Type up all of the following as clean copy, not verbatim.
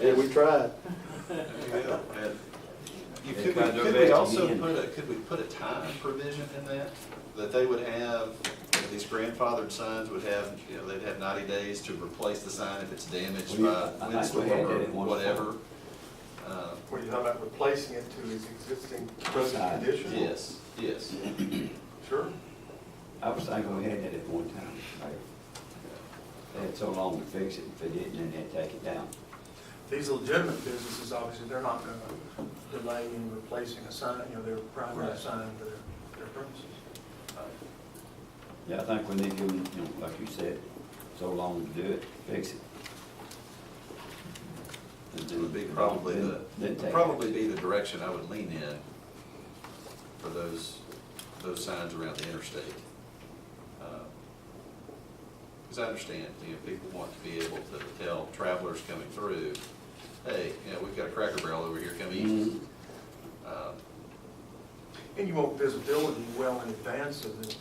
Yeah, we tried. Could we also put a time provision in that? That they would have, these grandfathered signs would have, they'd have 90 days to replace the sign if it's damaged by I think we windstorm had or that at one point. whatever. What are you talking about, replacing it to its existing present Side. condition? Yes. Sure. I was thinking we had that at one time, like, they had so long to fix it, if they didn't, then they'd take it down. These legitimate businesses, obviously, they're not gonna delay in replacing a sign, their primary Right. sign for their premises. Yeah, I think we need to give them, like you said, so long to do it, fix it. And It would be then- probably then take it. probably be the direction I would lean in for those signs around the interstate. Because I understand, people want to be able to tell travelers coming through, hey, we've got a Cracker Barrel over here, come eat. Mhm. And you want visibility well in advance of the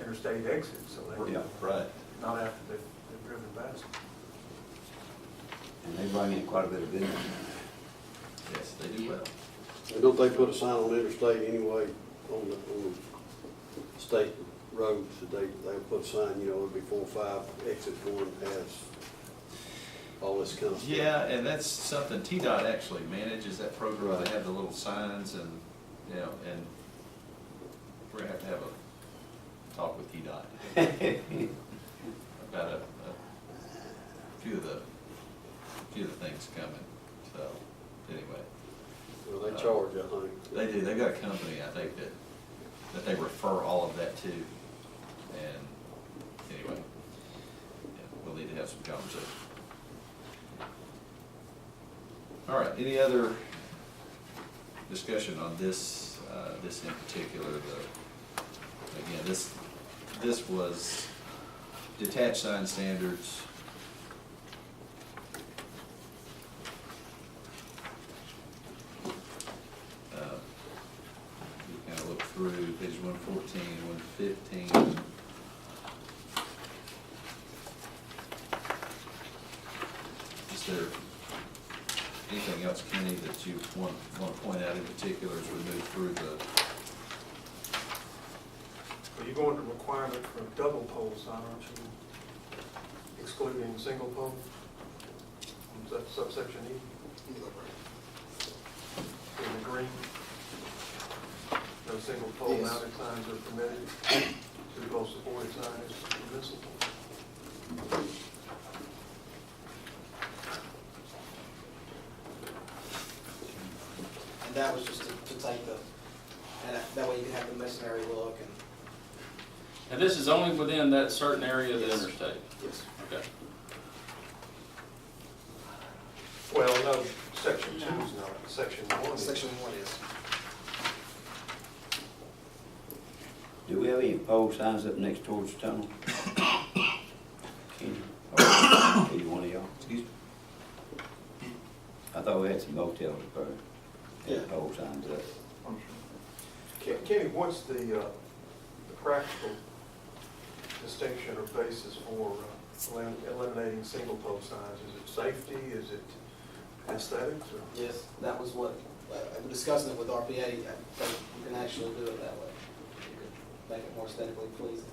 interstate exit, so they, Yeah. Right. not after they've driven past. And they bring in quite a bit of business. Yes, they do well. And don't they put a sign on the interstate anyway, on the state roads, that they'll put a sign, it'll be 4 or 5, exit 1 has all this kind of stuff. Yeah, and that's something, TDOT actually manages that program. They have the little signs and, and we're gonna have a talk with TDOT about a few of the things coming, so, anyway. Well, they charge, I think. They do, they've got a company, I think, that they refer all of that to, and anyway, we'll need to have some conversation. All right, any other discussion on this, this in particular? Again, this was detached sign standards. You kind of look through page 114, 115. Is there anything else, Kenny, that you want to point out in particular as we move through the? Well, you're going to requirement for a double pole sign, aren't you? Excluding single pole? Is that subsection E? In the green? No single pole Yes. mounted signs are permitted. Two pole supported sign is permissible. And that was just to take that way you can have the masonry look and, And this is only within that certain area of the Yes. interstate? yes. Okay. Well, no, section 2 is not, section 1 is. Section 1 is. Do we have any pole signs up next towards the tunnel? Kenny? Or either one of y'all? Excuse me? I thought we had some motels up there. Yeah. Had pole signs up. Kenny, what's the practical distinction or basis for eliminating single pole signs? Is it safety, is it aesthetics, or? Yes, that was what, I'm discussing it with RPA, you can actually do it that way. You could make it more aesthetically pleasing.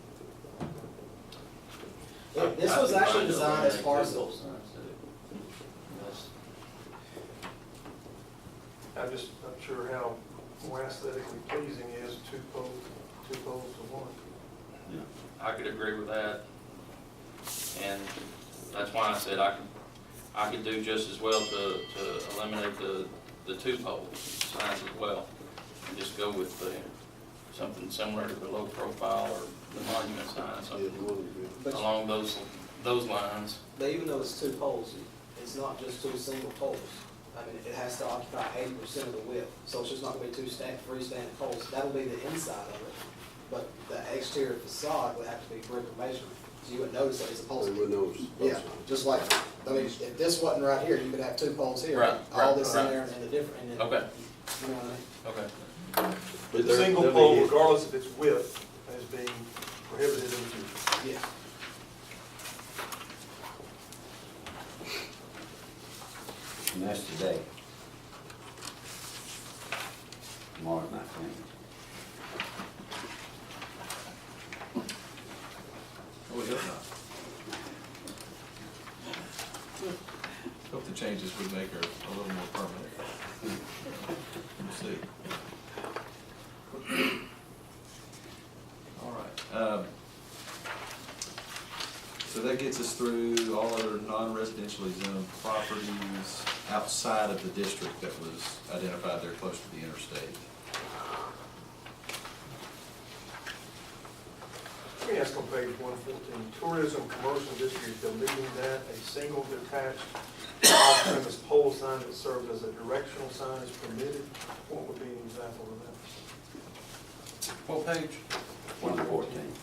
This was actually designed as parcels. I'm just not sure how more aesthetically pleasing is two poles to one. Yeah. I could agree with that. And that's why I said I could do just as well to eliminate the two pole signs as well. And just go with something similar to the low profile or the monument sign, Yeah, something it wouldn't be. But along those lines. even though it's 2 poles, it's not just 2 single poles. I mean, it has to occupy 80% of the width, so it's just not gonna be 2 freestanding poles. That'll be the inside of it, but the exterior facade would have to be brick or masonry, so you wouldn't notice that it's a pole. They would notice. Yeah, just like, I mean, if this wasn't right here, you could have 2 poles here. Right, All right, this in right. there and the different, and then, Okay, you know what I mean? okay. But The they're- single they'll be pole, hit. regardless of its width, as being prohibited in the future. Yeah. And that's today. Tomorrow it might change. Oh, we hope not. Hope the changes would make her a little more permanent. We'll see. All right. So that gets us through all other non-residentially zoned properties outside of the district that was identified there close to the interstate. Let me ask on page 114, tourism commercial district, deleting that, a single detached off-premise pole sign that serves as a directional sign is permitted. What would be an example of that? What page? 114.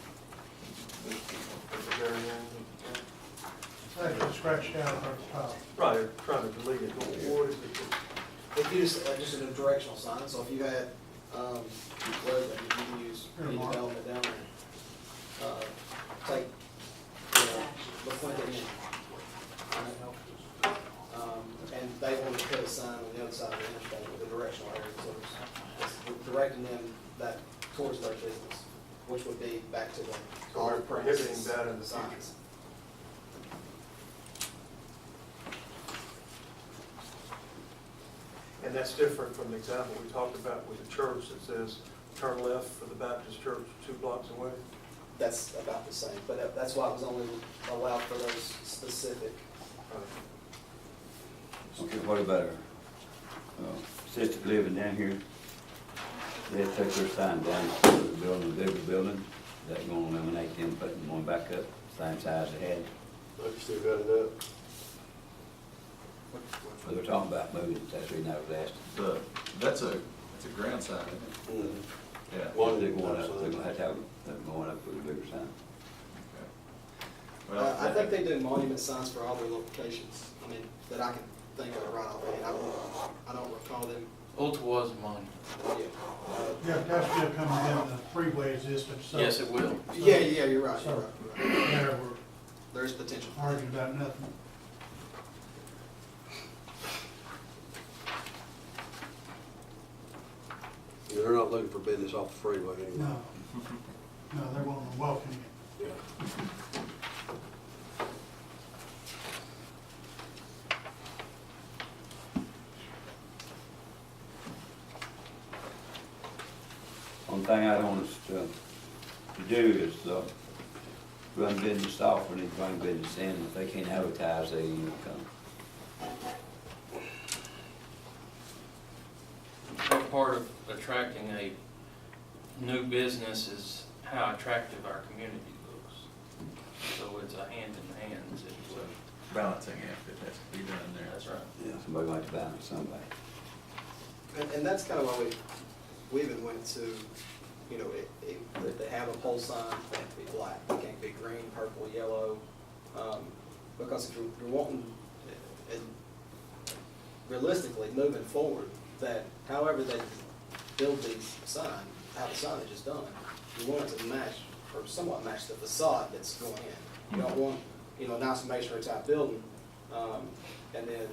At the very end. Actually scratched out at the top. Right, they're trying to delete it. What is it? If you just a directional sign, so if you had, where you can use any Earmark. development down there. Take, the point that you, and they wanted to put a sign on the other side of the interstate with a directional area, so it's directing them that towards their business, which would be back to the. So we're prohibiting that in the signs. future. And that's different from the example we talked about with the church that says, turn left for the Baptist church 2 blocks away. That's about the same, but that's why it was only allowed for those specific. Okay, what about our assisted living down here? They took their sign down to the building, the bigger building. Is that gonna eliminate them putting one back up, same size they had? They've still got it up. Well, they're talking about moving it, that's the reason I was asking. That's a ground sign, isn't it? Mhm. Yeah. One They're going up, sign. they're gonna have to have them going up with a bigger sign. Okay. Well, I think they do monument signs for all their locations, I mean, that I can think of right offhand, I don't recall them, Ottawa's a monument. yeah. Yeah, that's still coming in the freeway existence, so. Yes, it will. Yeah, you're right, you're So, right. there, we're There's potential. arguing about nothing. They're not looking for business off the freeway anymore. No, no, they're wanting to welcome you. Yeah. One thing I don't want us to do is, run business off when they bring business in. If they can't advertise, they ain't come. Big part of attracting a new business is how attractive our community looks. So it's a hand in hand, if you will. balancing act that has to be done there. That's right. Yeah, somebody might balance somebody. And that's kind of why we even went to, you know, if they have a pole sign, it can't be black, it can't be green, purple, yellow. Because if you're wanting, and realistically, moving forward, that however they build these signs, how the signage is done, you want it to match, or somewhat match the facade that's going in. You don't want, you know, a nice masonry type building, and then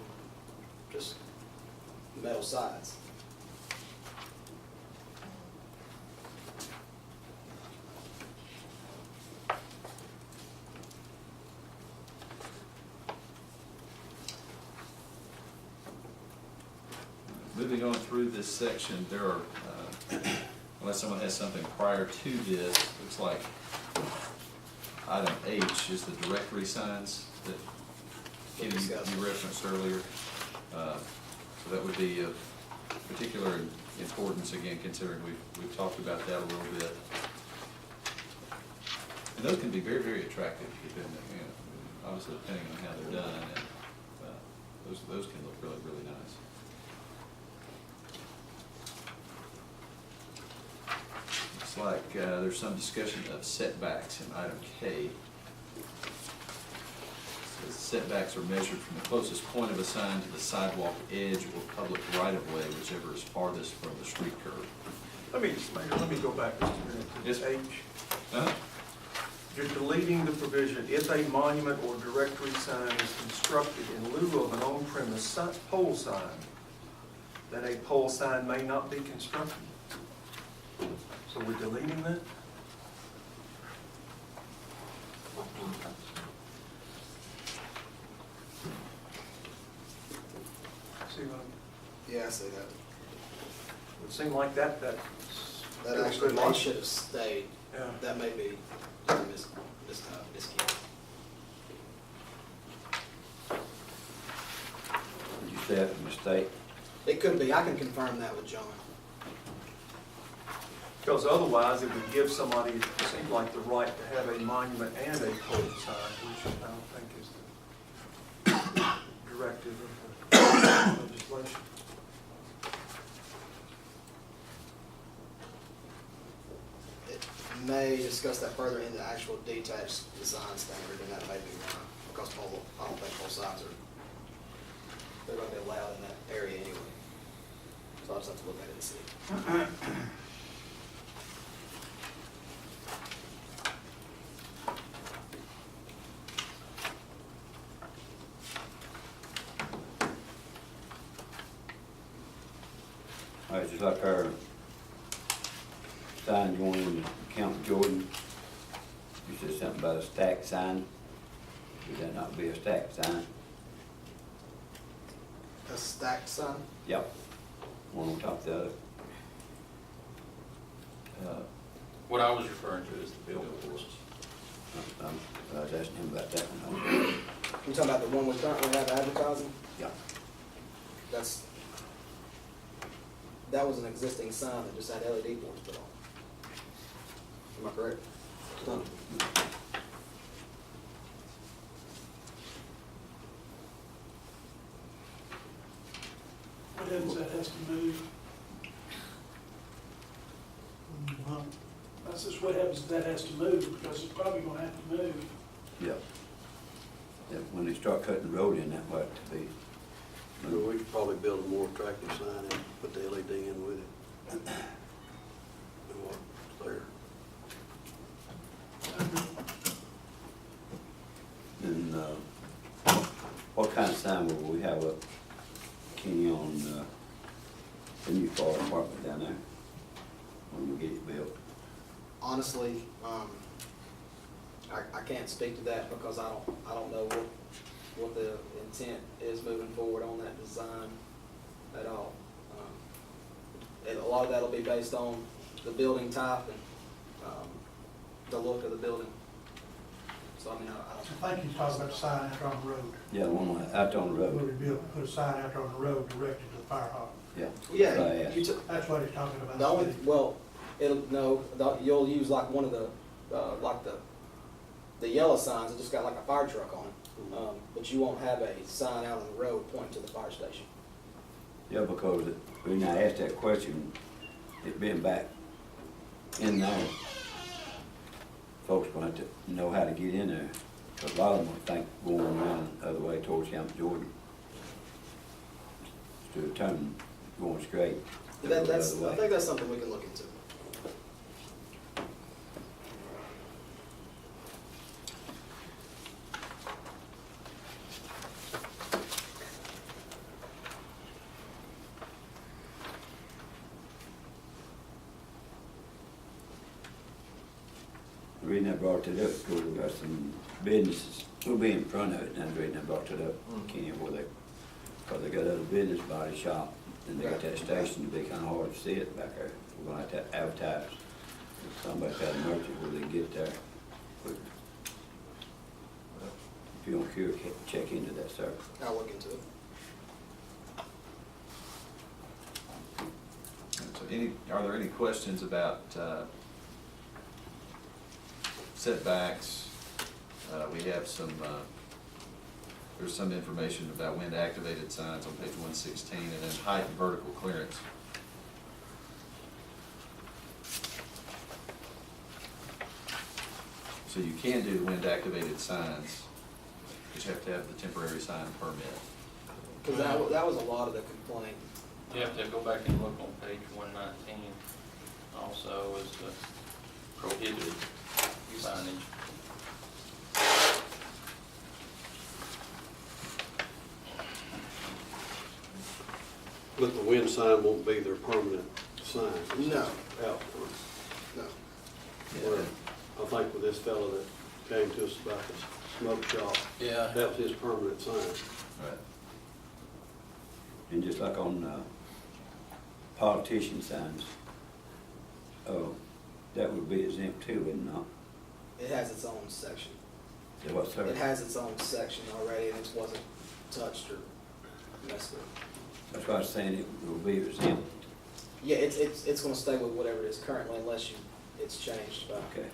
just metal sides. Moving on through this section, there are, unless someone has something prior to this, looks like item H is the directory signs that Kenny, you referenced earlier. So that would be of particular importance, again, considering we've talked about that a little bit. And those can be very, very attractive, depending, you know, obviously depending on how they're done, and those can look really, really nice. Looks like there's some discussion of setbacks in item K. Says setbacks are measured from the closest point of a sign to the sidewalk edge or public right-of-way, whichever is farthest from the street curb. Let me go back just a minute to Yes, this sir. H. Uh-huh. You're deleting the provision, if a monument or directory sign is constructed in lieu of an on-premise pole sign, then a pole sign may not be constructed. So we're deleting that? See what, Yeah, I see that. it would seem like that That Good actually may logic. should have stayed. yeah. That may be miscount. Did you say that's a mistake? It could be, I can confirm that with John. Because otherwise, it would give somebody, it seems like, the right to have a monument and a pole sign, which I don't think is the directive of the legislation. It may discuss that further in the actual detached design standard, and that may be wrong, because pole, I don't think pole signs are, they're gonna be allowed in that area anyway. So I'll just have to look at it and see. All right, just like our sign going in Camp Jordan, you said something about a stack sign. Would that not be a stack sign? A stacked sign? Yep. One on top of the other. What I was referring to is the billboards. I was asking him about that one. You talking about the one we currently have advertising? Yeah. That was an existing sign that just had LED boards put on. Am I correct? What happens, that has to move? Huh? That's just what happens, that has to move, because it's probably gonna have to move. Yep. Yep, when they start cutting the road in, that might to be. Well, we could probably build a more attractive sign and put the LED in with it. Than what's there. And, what kind of sign will we have up, Kenny, on, the new fire department down there? When we get it built? Honestly, I can't speak to that because I don't know what the intent is moving forward on that design at all. And a lot of that'll be based on the building type and, the look of the building. So I mean, I I think he's talking about the sign out there on the road. Yeah, the one out on the Where road. we put a sign out there on the road directed to the fire hall. Yeah. yeah, That's what I asked. you took, That's what he's talking about. the only, well, you'll use like one of the, like the yellow signs, it just got like a fire truck on it. But you won't have a sign out on the road pointing to the fire station. Yeah, because when I asked that question, it being back in there, folks gonna have to know how to get in there. Cause a lot of them will think going around the other way towards Camp Jordan. Instead of turning, going straight. But go the that's, other I way. think that's something we can look into. The reason I brought it up, because we got some businesses, we'll be in front of it, and that's the reason I brought it up, Kenny, where they, because they got other business body shop, and they got that station, it'd be kinda hard to see it back there. We're gonna have to advertise, if somebody's got a merchant where they can get there quick. If you don't care, check into that, sir. I'll look into it. So are there any questions about setbacks? We have some, there's some information about wind-activated signs on page 116, and then height and vertical clearance. So you can do wind-activated signs, but you have to have the temporary sign permit. Cause that was a lot of the complaint. You have to go back and look on page 119 also as the prohibited signage. But the wind sign won't be their permanent sign. It's No. just out. No. Where I think with this fellow that came to us about the smoke shop, Yeah. that was his permanent sign. Right. And just like on politician signs, oh, that would be exempt too, wouldn't it not? It has its own section. So what's It that? has its own section already, and it wasn't touched or messed with. That's why I was saying it will be exempt. Yeah, it's gonna stay with whatever it is currently unless it's changed by. Okay.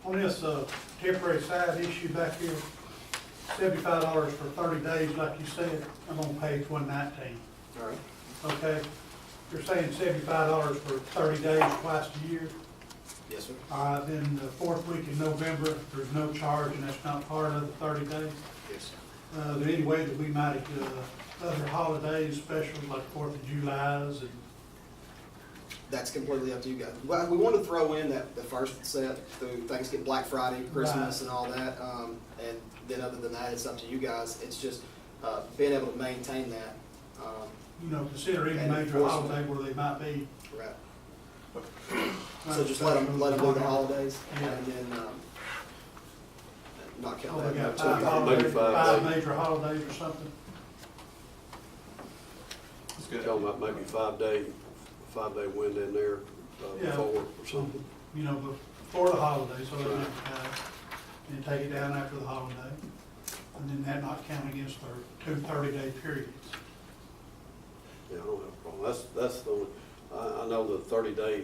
On this temporary side issue back here, $75 for 30 days, like you said, I'm on page 119, All right. okay? You're saying $75 for 30 days twice a year. Yes, sir. All right, then the fourth week in November, there's no charge, and that's not part of the 30 days. Yes, sir. Is there any way that we might, other holidays, special like 4th of July's and, That's completely up to you guys. Well, we want to throw in the first set through Thanksgiving, Black Friday, Christmas, and all that. And then other than that, it's up to you guys. It's just being able to maintain that. consider any And major enforcement. holiday where they might be. Right. So just let them do the holidays, Yeah. and then not count Oh, that. they got no, five two. holidays, Maybe 5 5 days. major holidays or something. It's good. Talking about maybe 5-day window in there Yeah. before or something. Before the holiday, so they can, and take it down after the holiday. And then that not count against their 2 30-day periods. Yeah, I don't have a problem. That's the only, I know the 30-day,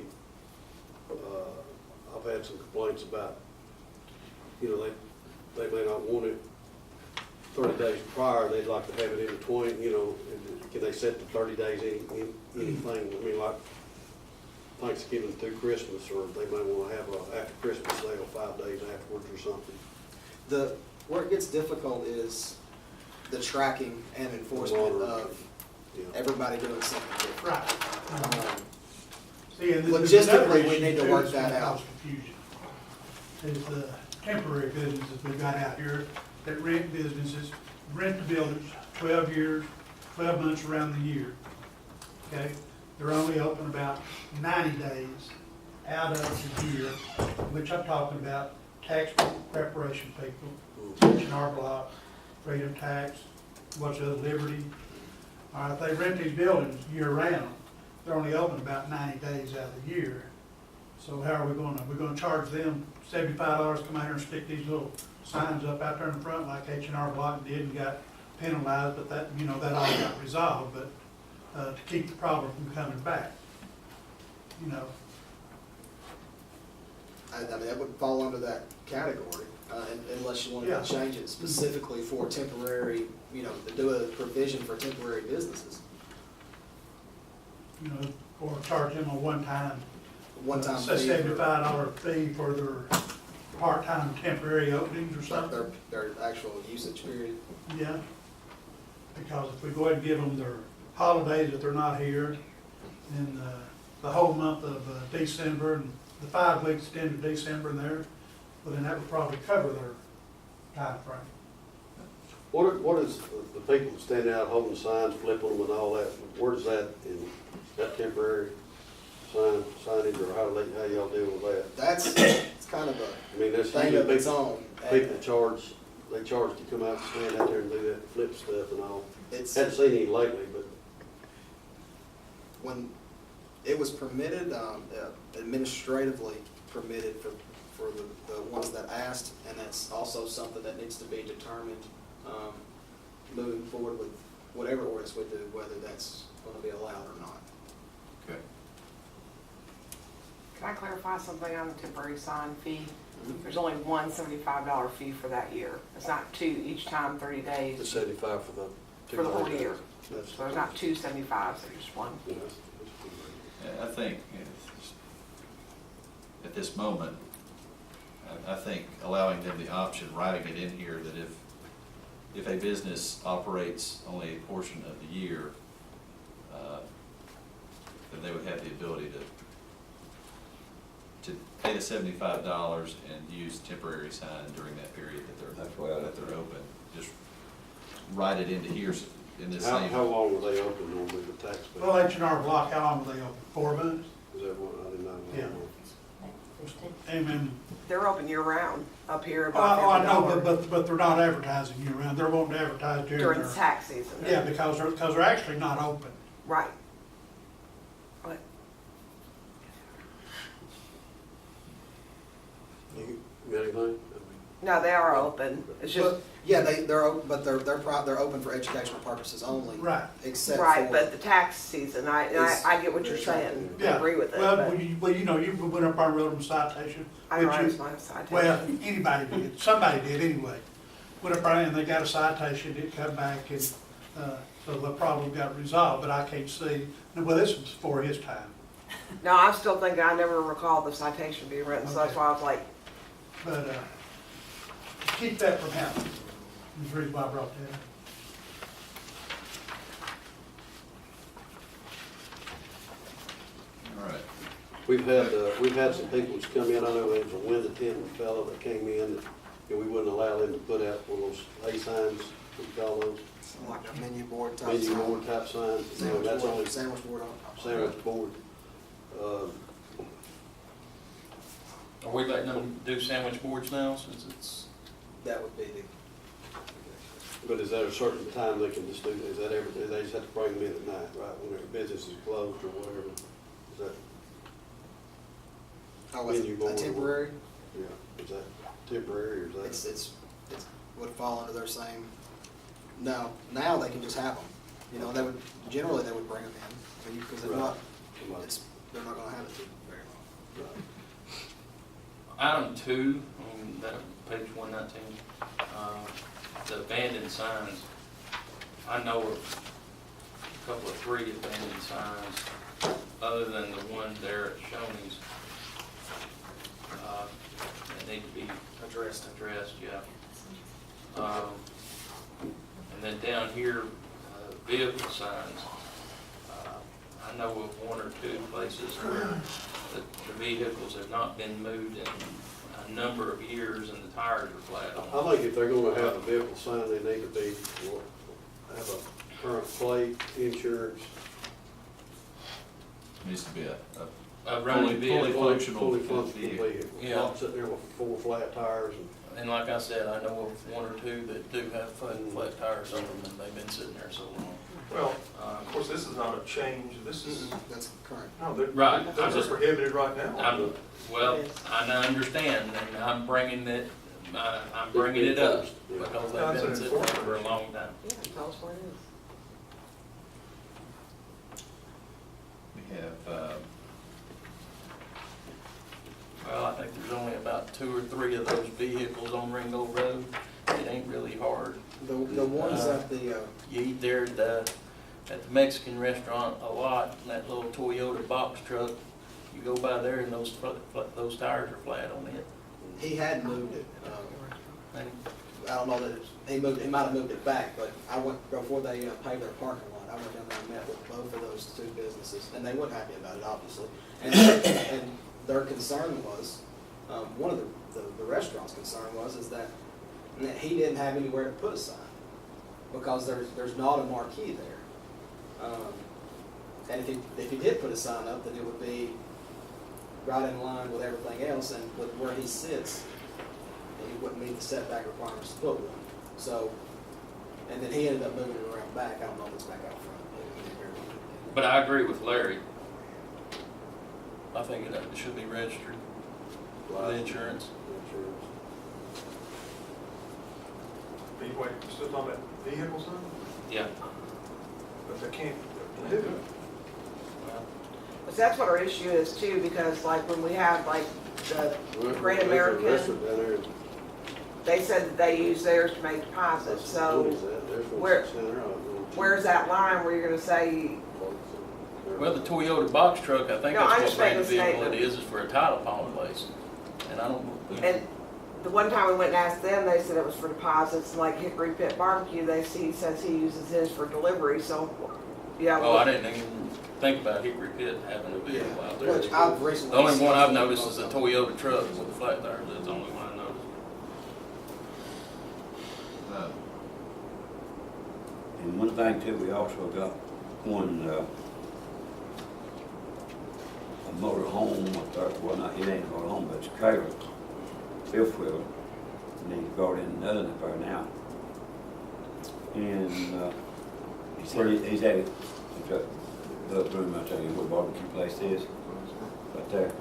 I've had some complaints about, they may not want it 30 days prior, they'd like to have it in between, and can they set the 30 days anything? I mean, like Thanksgiving through Christmas, or they may want to have after Christmas sale 5 days afterwards or something. Where it gets difficult is the tracking and enforcement of Yeah. everybody doing something different. Right. Um, See, and there's Logistically, another we issue, need to too, work that's gonna that out. cause confusion. Is the temporary businesses we've got out here that rent businesses, rent the buildings 12 years, 12 months around the year. Okay? They're only open about 90 days out of the year, which I'm talking about tax preparation people, H&R Block, Freedom Tax, what's the other, Liberty. All right, if they rent these buildings year-round, they're only open about 90 days out of the year. So how are we gonna charge them $75, come out here and stick these little signs up out there in the front like H&R Block did and got penalized, but that, that all got resolved, but, to keep the problem from coming back, I mean, that would fall under that category, unless you wanted Yeah. to change it specifically for temporary, to do a provision for temporary businesses. Or charge them a one-time, One-time say fee for $75 fee for their part-time temporary openings or like something. their actual usage period. Yeah, because if we go ahead and give them their holidays if they're not here, then the whole month of December and the 5 weeks at the end of December and there, well, then that would probably cover their time frame. What is the people standing out holding signs, flipping them and all that, where's that in, that temporary signage, or how y'all deal with that? It's kind of a I mean, that's thing usually of its own. people they charge to come out and stand out there and do that flip stuff and all. It's, Hadn't seen any lately, but when it was permitted, administratively permitted for the ones that asked, and that's also something that needs to be determined moving forward with whatever ordinance we do, whether that's going to be allowed or not. Okay. Can I clarify something on the temporary sign fee? There's only one $75 fee for that year. It's not 2 each time, 30 the days. 75 for the 2 For the whole days. year. That's- So there's not 2 $75s, there's just one. Yeah, that's Yeah, I think, at this moment, I think allowing them the option, writing it in here, that if a business operates only a portion of the year, then they would have the ability to pay the $75 and use temporary sign during that period That's why I that they're open. Just write it into here in this How same. long were they open normally, the tax pay? Well, H&R Block, how long were they open? 4 months? Is that what, I didn't know. Yeah. Amen. They're open year round up here Oh, about I every know, dollar but they're not advertising year round. They're wanting to advertise during their. tax season. Yeah, because they're actually not open. Right. But You got anything? no, they are open. It's just, Yeah, they're open, but they're open for educational purposes only. Right. Except for. right, but the tax season, I get what you're It's- saying. I Yeah. agree with it, Well, but you know, you went up our road and citation. I which write you- my citation. Well, anybody did, somebody did anyway. Went up there and they got a citation, it come back and, so the problem got resolved, but I can't see, well, this was before his time. No, I'm still thinking, I never recall the citation being written, so that's Okay. why I was like, But, keep that from happening. That's the reason why I brought that up. All right. We've had some people that's come in, I know there was a window tinting fellow that came in, and we wouldn't allow them to put out one of those A signs, what you call those, Like a menu board type. menu sign. board type signs, you know, that's only Sandwich board on. sandwich board. Are we letting them do sandwich boards now, since it's, That would be the. But is that a certain time they can just do, is that every, they just have to bring them in at night, right, when their business is closed or whatever? Is that, Oh, was Menu it board. a temporary? yeah, is that temporary or is that? It's would fall under their same, no, now they can just have them. You know, they would, generally they would bring them in, because if not, they're not gonna have it too very long. Right. item 2, on that page 119, the abandoned signs. I know of a couple of 3 abandoned signs, other than the one there at Shoney's. That need to be addressed, yeah. And then down here, vehicle signs. I know of 1 or 2 places where the vehicles have not been moved in a number of years and the tires are flat on them. I think if they're gonna have a vehicle sign, they need to be, well, have a current plate, insurance. Needs to be a A running vehicle. functional Fully functional vehicle. vehicle. Yeah. Not sitting there with 4 flat tires and. And like I said, I know of 1 or 2 that do have flat tires on them and they've been sitting there so long. Well, of course, this is not a change, this is, That's current. no, they're, Right. those are prohibited right now. Well, I understand, and I'm bringing it up because they've been sitting there for a long time. yeah, tell us what it is. We have, Well, I think there's only about 2 or 3 of those vehicles on Ringo Road. It ain't really hard. The ones at the, You eat there at the Mexican restaurant a lot, and that little Toyota box truck, you go by there and those tires are flat on it. he had moved it. And I don't know that he might have moved it back, but I went, before they paved their parking lot, I went down there and met with both of those 2 businesses, and they weren't happy about it, obviously. And their concern was, one of the restaurant's concern was, is that he didn't have anywhere to put a sign, because there's not a marquee there. And if he did put a sign up, then it would be right in line with everything else, and with where he sits, he wouldn't meet the setback requirements to put one. So, and then he ended up moving it around back. I don't know if it's back out front. But I agree with Larry. I think it should be registered with insurance. Insurance. Wait, you're still talking about vehicles now? Yeah. But they can't, they do. Well, But that's what our issue is too, because like when we have like the Well, Great there's a American, restaurant down there. they said that they use theirs to make deposits, What so is that? There's one where- sitting there, I don't know. where's that line where you're gonna say, Well, the Toyota box truck, I think No, I that's just what brand made of a vehicle it statement. is for a title pawn place. And I don't. and the one time we went and asked them, they said it was for deposits, and like Hickory Pit Barbecue, he says he uses his for delivery, so, yeah. Oh, I didn't even, think about Hickory Pit having a vehicle out there. Which I've recently. The only one I've noticed is the Toyota truck with the flat tires, that's the only one I noticed. And one thing too, we also got one, a motor home up there, well, not, it ain't a motor home, but it's a trailer, fifth wheel, and he's brought in another up there now. And, he's at it, it's up, the room, I'll tell you where barbecue place is, right there.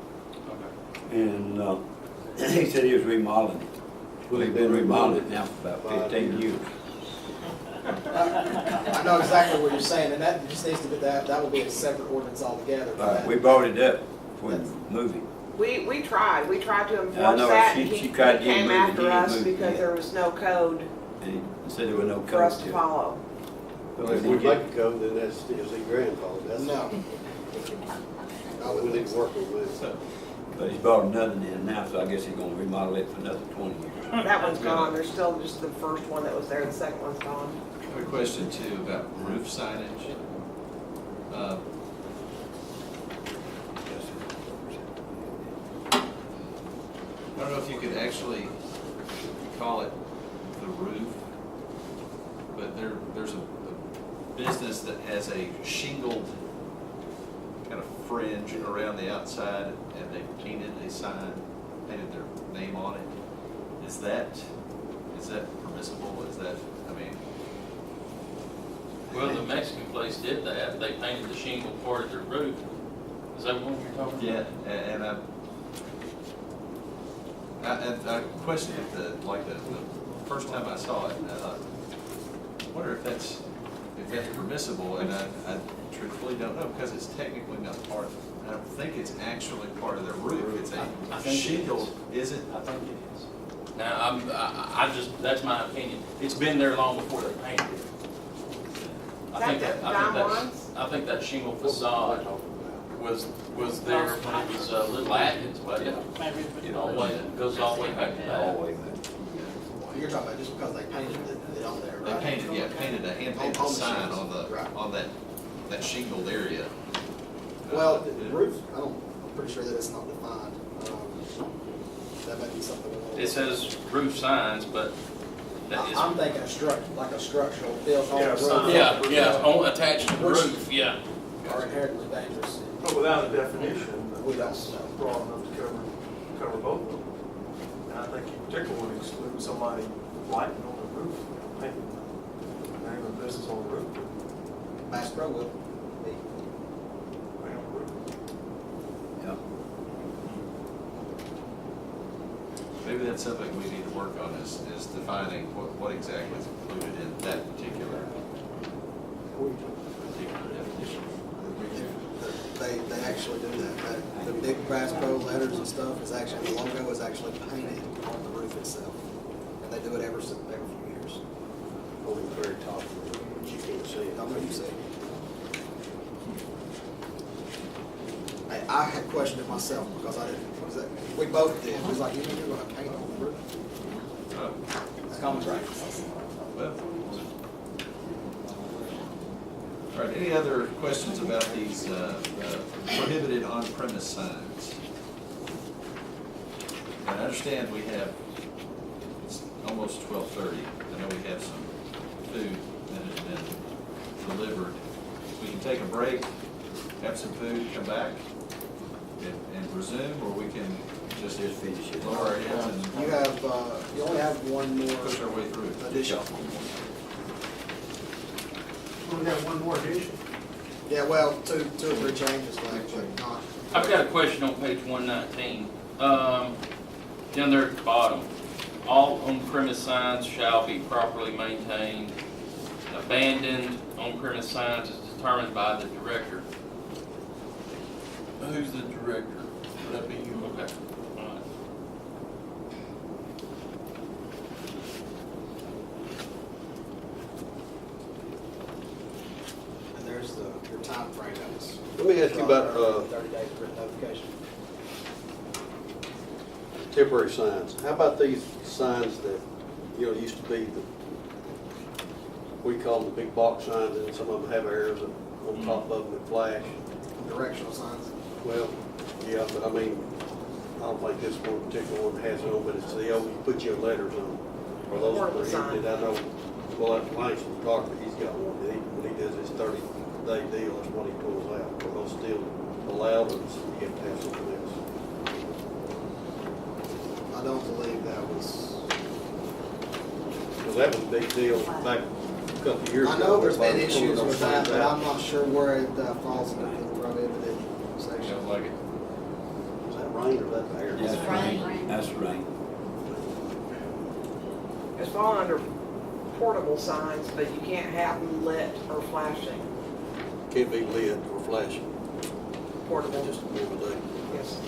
Okay. And, he said he was remodeling it. Well, he's been remodeling it now for about 15 years. I know exactly what you're saying, and that just needs to be, that will be a separate ordinance altogether. We brought it up when moving. We tried to I enforce know, that, she and he tried to get came moved, and after he us moved, because yeah. there was no code And he said there were no for us codes to to it. follow. Well, if we make a code, then that's, is he grandfathered? That's. No. We need to work on that. So, But he's brought another in now, so I guess he's gonna remodel it for another 20 years. That one's gone, there's still just the first one that was there, the second one's gone. I have a question too about roof signage. I don't know if you could actually call it the roof, but there's a business that has a shingled kind of fringe around the outside, and they painted a sign, painted their name on it. Is that permissible? Is that, I mean, Well, the Mexican place did that, they painted the shingle part of their roof. Is that what you're talking about? yeah, and I questioned it the first time I saw it, and I thought, I wonder if that's permissible, and I truthfully don't know, because it's technically not part of, I don't think it's actually part of their roof, it's I a think it shingle, is. is it? I think it is. Now, I just, that's my opinion. It's been there long before they painted it. I think that shingle facade was there when it was Little Atkins, but it goes all the way back to that. All the way back. You're talking about just because they painted it on there, They right? painted a hand-painted On the sign shingles, right. on that shingled area. Well, the roof, I'm pretty sure that it's not defined. That may be something. It says roof signs, but that is. I'm thinking like a structural built on Yeah, the sign. roof. Yeah, attached to the roof, yeah. Are inherently dangerous. But without a definition, We don't that's know. broad enough to cover both of them. And I think you particularly would exclude somebody lighting on the roof, painting the name of the business on the roof, Bass Pro will be. paint on the roof. Yeah. Maybe that's something we need to work on is defining what exactly is included in that particular definition. They actually do that. The big Bass Pro letters and stuff is actually, the logo is actually painted on the roof itself. And they do it every few years. On the very top, you can't see it. I know you see. I had questioned it myself because I didn't, we both did. It was like, you mean you're gonna paint on the roof? It's common practice. Well, all right, any other questions about these prohibited on-premise signs? And I understand we have, it's almost 12:30. I know we have some food that has been delivered. We can take a break, have some food, come back, and resume, or we can just finish it. lower our heads and You only have one more push our way through. addition. We have one more addition. Yeah, well, two or three changes, like, but not. I've got a question on page 119. Down there at the bottom, all on-premise signs shall be properly maintained. Abandoned on-premise signs is determined by the director. Who's the director? Would that be you? Okay. All right. And there's your time frame that was. Let me ask you about, 30 days of written notification. temporary signs. How about these signs that, used to be we call them the big box signs, and some of them have arrows on top of them that flash. directional signs. Well, yeah, but I mean, I don't think this one particular one has it on, but it's the old, you put your letters on. Or those, Portable sign. did I know, well, that Langston Doctor, he's got one, when he does his 30-day deal, that's what he pulls out. Are those still allowed, or does he have to have something else? I don't believe that was, Because that was a big deal back a couple of years ago. I know there's been Everybody was pulling issues those with that, signs but out. I'm not sure where it falls into the prohibited section. Sounds like it. Is that rain or is that air? That's Rain. rain, that's rain. It's falling under portable signs, but you can't have them lit or flashing. Can't be lit or flashing, Portable, just a little day. yes.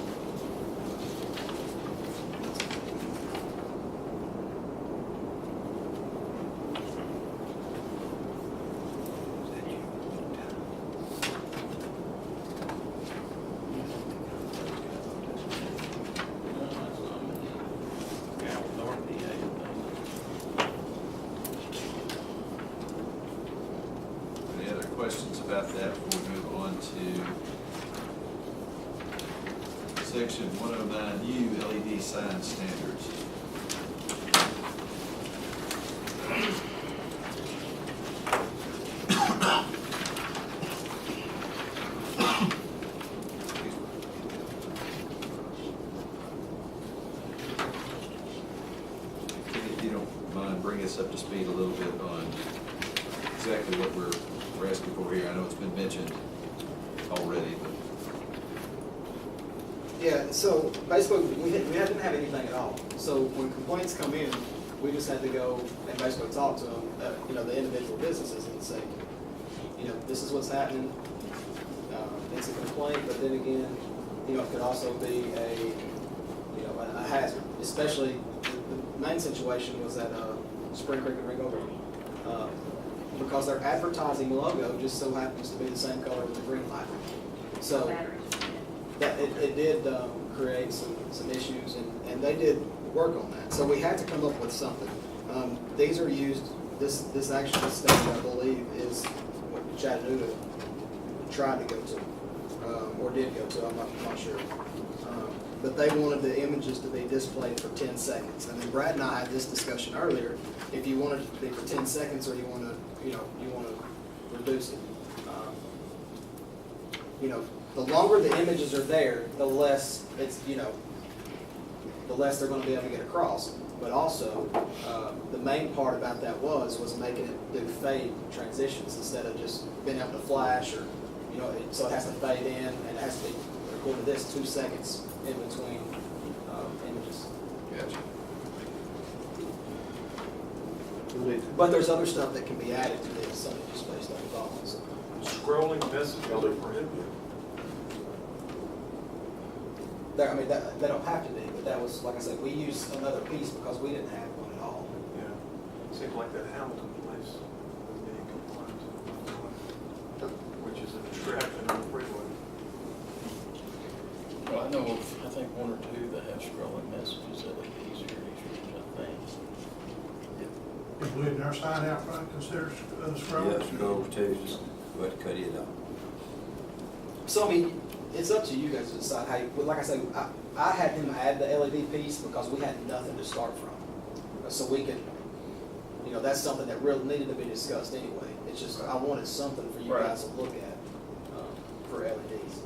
Any other questions about that before we move on to section 109U LED sign standards? If you don't mind, bring us up to speed a little bit on exactly what we're asking for here. I know it's been mentioned already, but Yeah, so basically, we didn't have anything at all. So when complaints come in, we just had to go and basically talk to them, the individual businesses and say, this is what's happening. It's a complaint, but then again, it could also be a hazard. Especially, the main situation was at Spring Creek and Ringo Road. Because their advertising logo just so happens to be the same color as the green light. So that it did create some issues, and they did work on that. So we had to come up with something. These are used, this actually station, I believe, is what Chattanooga tried to go to, or did go to, I'm not sure. But they wanted the images to be displayed for 10 seconds. And then Brad and I had this discussion earlier, if you want it to be for 10 seconds or you want to reduce it. The longer the images are there, the less it's, the less they're gonna be able to get across. But also, the main part about that was making it do fade transitions instead of just being able to flash or, so it has to fade in and it has to be, according to this, 2 seconds in between images. gotcha. But there's other stuff that can be added to this, something just based on thoughts. Scrolling messages are prohibited. They don't have to be, but that was, like I said, we used another piece because we didn't have one at all. Yeah. Seems like that Hamilton place was being compliant, which is a distraction on the freeway. Well, I think one or two that have scrolling messages that make it easier to use, I think. If we had our sign out front, because there's scrolls. Yeah, scrolls too, just go ahead and cut it off. So, it's up to you guys to decide how, but like I say, I had him add the LED piece because we had nothing to start from. So we could, that's something that really needed to be discussed anyway. It's just, I wanted something for you Right. guys to look at, for LEDs.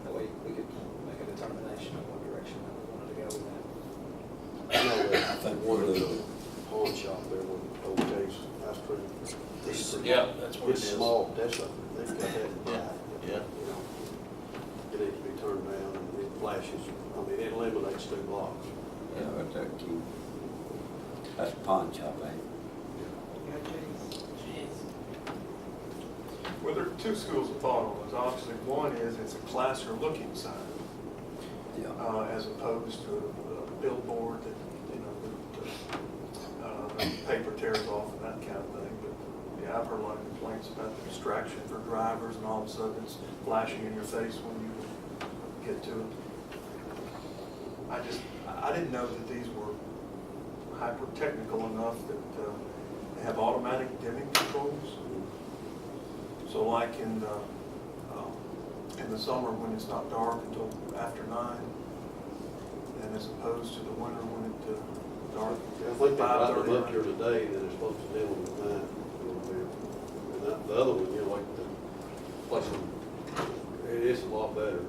That way we could make a determination on what direction we wanted to go with that. I know that, I think one of we're the pawn shop there, with old Jay's ice cream. Yeah, that's what it It's is. small, that's a, they've got that. Yeah. It needs to be turned down, and it flashes, it eliminates 2 blocks. Yeah, right there, key. That's a pawn shop, ain't Well, there are two schools of thought on this. Obviously, one is it's a classier looking sign, it? Yeah. as opposed to a billboard that, the paper tears off and that kind of thing. But yeah, I've heard a lot of complaints about the distraction for drivers and all of a sudden it's flashing in your face when you get to it. I didn't know that these were hyper technical enough that they have automatic dimming controls. So like in in the summer when it's not dark until after 9, and as opposed to the winter when it dark. I think they got 5:30. them up here today, and then they're supposed to deal with that a little bit. And that, the other one, you know, like the place, it is a lot better.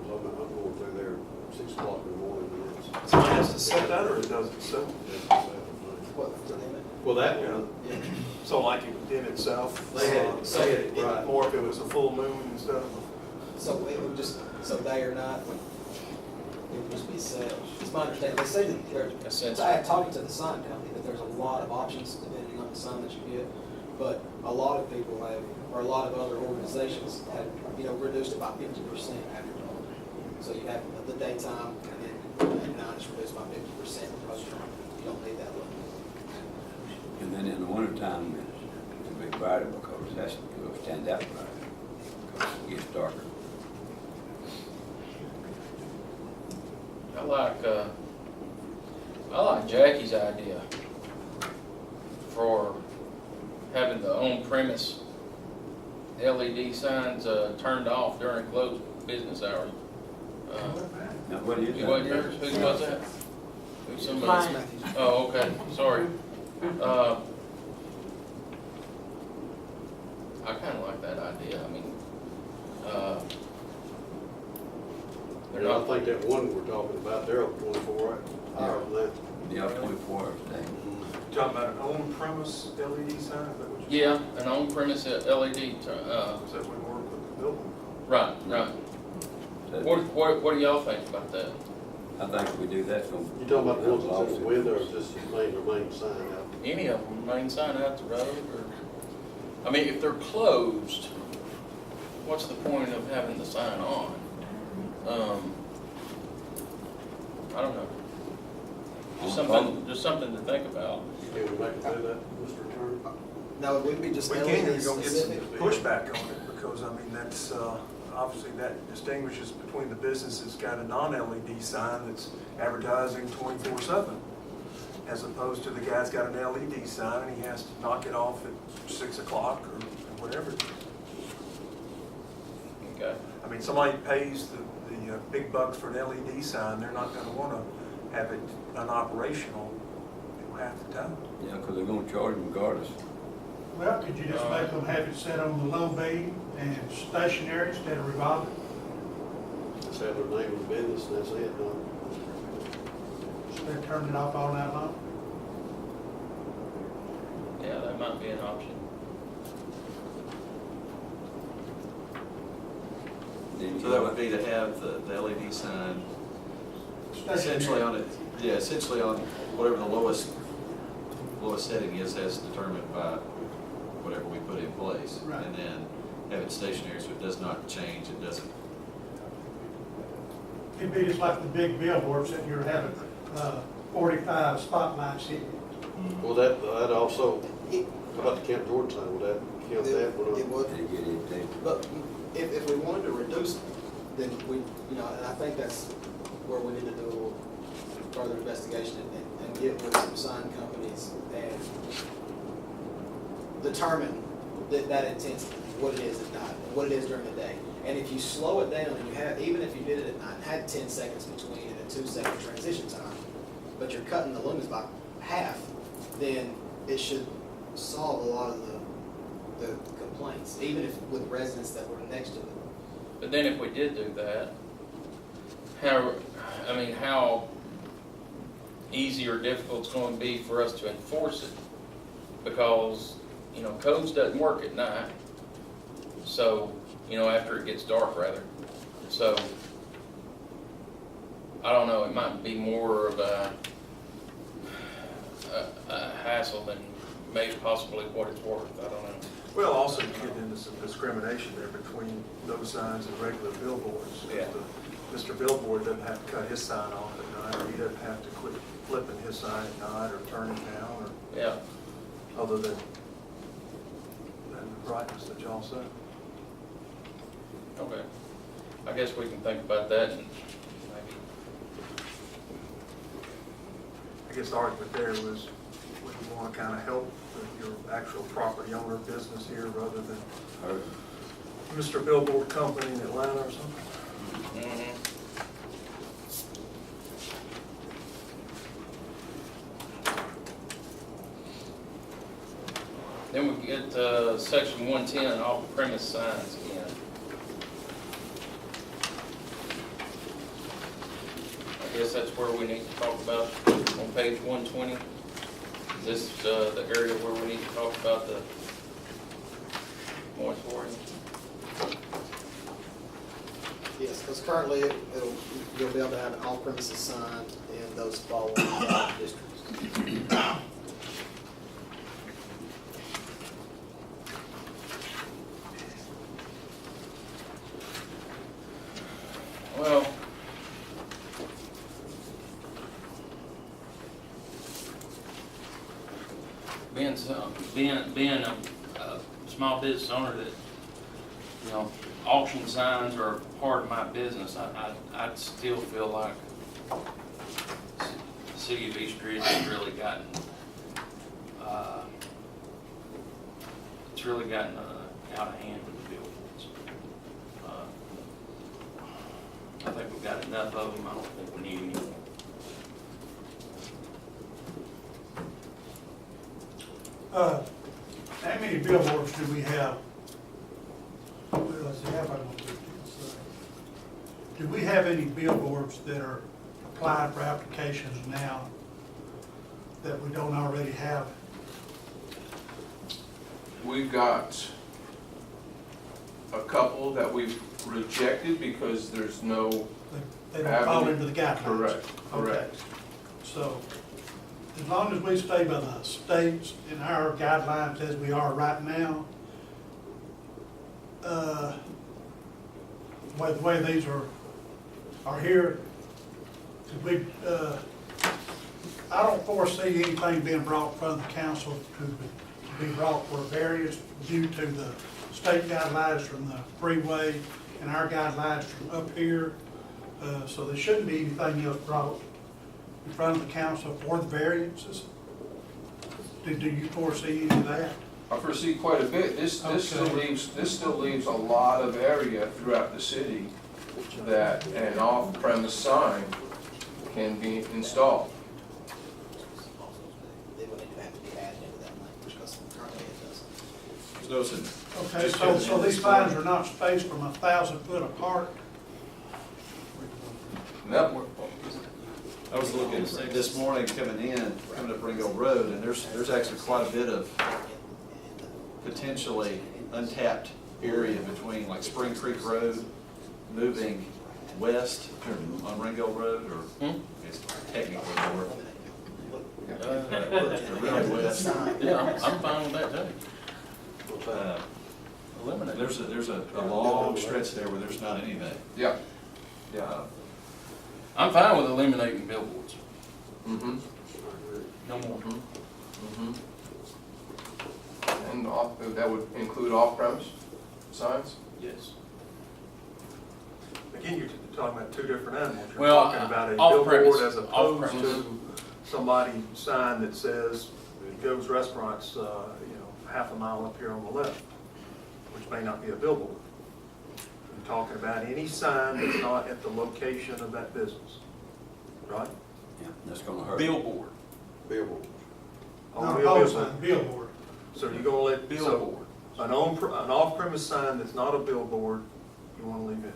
So I'm going through there at 6 o'clock in the morning, and it's. Somebody has to set that, or it does itself? What, the limit? Well, that one, Yeah. So like in itself? They had it right. More if it was a full moon instead of So it would just, so day or night, it would just be set. It's my understanding, they say that there's, I had talked to the sign company, that there's a lot of options depending on the sign that you get. But a lot of people have, or a lot of other organizations have, you know, reduced it by 50% after dark. So you have the daytime, and then at night it's reduced by 50% because you don't need that limit. And then in the wintertime, it'll be brighter because that's, it'll stand out brighter, because it gets darker. I like Jackie's idea for having the on-premise LED signs turned off during closed business hours. Now, what is You that? wasn't yours? Whose was that? Who's somebody? Mine. Oh, okay, sorry. I kinda like that idea, I mean, they're and I not, think that one we're talking about, they're up 24 hours than that. Yeah, 24 hours a day. talking about an on-premise LED sign, is that what you yeah, an on-premise LED, said? So we work with the building. right. So What do y'all think about that? I think we do that. You talking about the ones that's in the window, or just the main sign out? Any of them, main sign out the road, or, I mean, if they're closed, what's the point of having the sign on? I don't know. Just something to think about. Can we make it do that, Mr. Attorney? No, it wouldn't be just We can, LED you're gonna get some specific. pushback on it, because, I mean, that's, obviously that distinguishes between the business that's got a non-LED sign that's advertising 24/7, as opposed to the guy's got an LED sign and he has to knock it off at 6 o'clock or whatever. Okay. I mean, somebody pays the big bucks for an LED sign, they're not gonna wanna have it unoperational half the time. Yeah, because they're gonna charge them regardless. Well, could you just make them have it set on the low beam and stationary instead of revolving? Just have their name of the business, and that's it, no? Instead of turning it off all night long? Yeah, that might be an option. Then So you that know, would be to have the LED sign essentially on it, yeah, essentially on whatever the lowest setting is as determined by whatever we put in place. Right. And then have it stationary so it does not change, it doesn't, It'd be just like the big billboards that you're having, 45 spotlights hitting. Well, that also, how about the Camp Jordan sign, would that count that one? It would. they get it, they, But if we wanted to reduce it, then we, you know, and I think that's where we need to do a little further investigation and get with some sign companies and determine that intensity, what it is at night, and what it is during the day. And if you slow it down and you have, even if you did it at night, had 10 seconds between and a 2-second transition time, but you're cutting the lumens by half, then it should solve a lot of the complaints, even if with residents that were next to it. But then if we did do that, how easy or difficult it's going to be for us to enforce it? Because, you know, codes doesn't work at night. So, you know, after it gets dark rather. So, I don't know, it might be more of a hassle than maybe possibly what it's worth, I don't know. Well, also you get into some discrimination there between those signs and regular billboards. Yeah. Mr. Billboard doesn't have to cut his sign off at night, or he doesn't have to quit flipping his sign at night or turn it down, or Yeah, other than the brightness that y'all said. okay. I guess we can think about that and maybe, I guess the argument there was, would you want to kind of help your actual property owner business here rather than or Mr. Billboard Company in Atlanta or something? Mhm. Then we get, section 110, off-premise signs again. I guess that's where we need to talk about on page 120. Is this, the area where we need to talk about the moratorium? Yes, because currently you'll be able to have an off-premises sign in those following districts. Well, being a small business owner that, you know, auction signs are part of my business, I'd still feel like the city of East Ridge has really gotten, out of hand with the billboards. I think we've got enough of them. I don't think we need any more. How many billboards do we have? Well, let's see, how about on 15? Do we have any billboards that are applied for applications now that we don't already have? We've got a couple that we've rejected because there's no, They don't fall into the guidelines? correct. Okay. So, as long as we stay by the states and our guidelines as we are right now, the way these are here, I don't foresee anything being brought from the council to be brought for variance due to the state guidelines from the freeway and our guidelines from up here. So there shouldn't be anything else brought in front of the council for the variances. Do you foresee any of that? I foresee quite a bit. This still leaves a lot of area throughout the city that an off-premise sign can be installed. They would have to be added into that language, because currently it doesn't. There's no, Okay, Just so these signs are not spaced from 1,000 foot apart? No, I was looking this morning coming up Ringo Road, and there's actually quite a bit of potentially untapped area between like Spring Creek Road, moving west on Ringo Road, or it's technically north. Really west. Yeah, I'm fine with that too. What's that? Eliminate. There's a long stretch there where there's not anything. yeah, yeah. I'm fine with eliminating billboards. Mm-hmm. No more. Mm-hmm. And that would include off-premise signs? Yes. Again, you're talking about two different animals. You're Well, talking about a off-premise, billboard as opposed off-premise. to somebody's sign that says, Goes Restaurants, half a mile up here on the left, which may not be a billboard. You're talking about any sign that's not at the location of that business, right? Yeah, that's gonna hurt. Billboard. Billboards. Not Only a a pole billboard. sign, billboard. So you're gonna let, so Billboard. an off-premise sign that's not a billboard, you wanna leave in?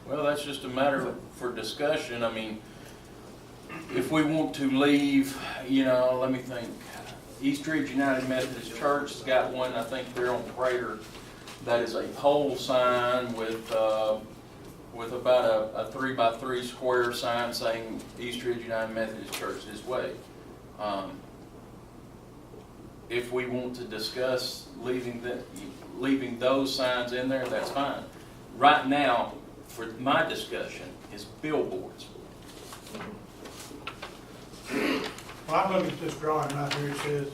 Well, that's just a matter for discussion. I mean, if we want to leave, let me think. East Ridge United Methodist Church has got one, I think they're on Prater, that is a pole sign with about a 3x3 square sign saying East Ridge United Methodist Church this way. If we want to discuss leaving those signs in there, that's fine. Right now, for my discussion, is billboards. Well, I'm looking at this drawing right here, it says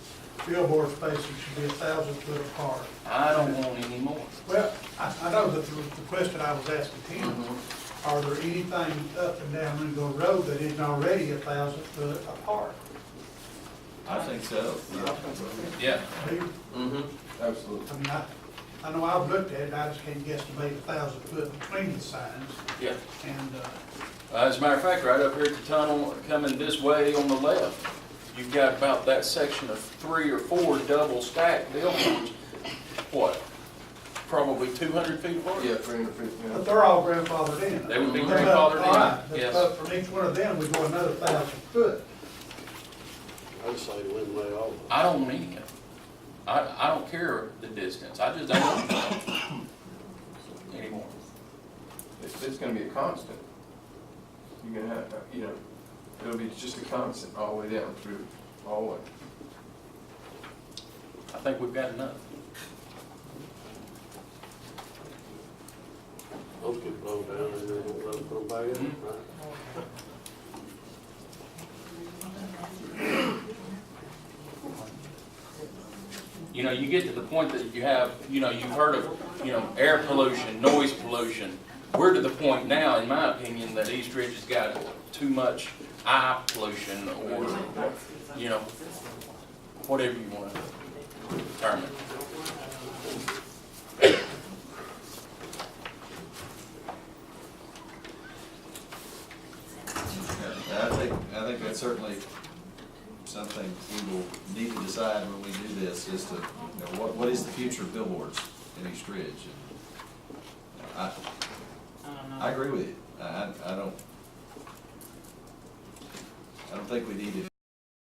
billboard spacing should be 1,000 foot apart. I don't want any more. Well, I know that the question I was asking him, are there anything up and down Ringo Road that isn't already 1,000 foot apart? I think so. Yeah. Do you? Mm-hmm. Absolutely. I mean, I know I've looked at it, I just can't guesstimate 1,000 foot between the signs, Yeah. and, As a matter of fact, right up here at the tunnel, coming this way on the left, you've got about that section of 3 or 4 double stacked billboards. What? Probably 200 feet apart? Yeah, 350, but yeah. they're all grandfathered in. They would be But, grandfathered all right, in, but- yes. But from each one of them, we go another 1,000 foot. I'd say eliminate all of them. I don't need it. I don't care the distance, I just don't want it anymore. It's gonna be a constant. You're gonna have, you know, it'll be just a constant all the way down through, all the way. I think we've got enough. Those get blown down and then they'll put them back in, Mhm. right? You know, you get to the point that you have, you know, you've heard of, you know, air pollution, noise pollution. We're to the point now, in my opinion, that East Ridge has got too much eye pollution or, you know, whatever you want to term it. Yeah, I think that's certainly something we will need to decide when we do this, is to, you know, what is the future of billboards in East Ridge? And I agree with you. I don't think we need to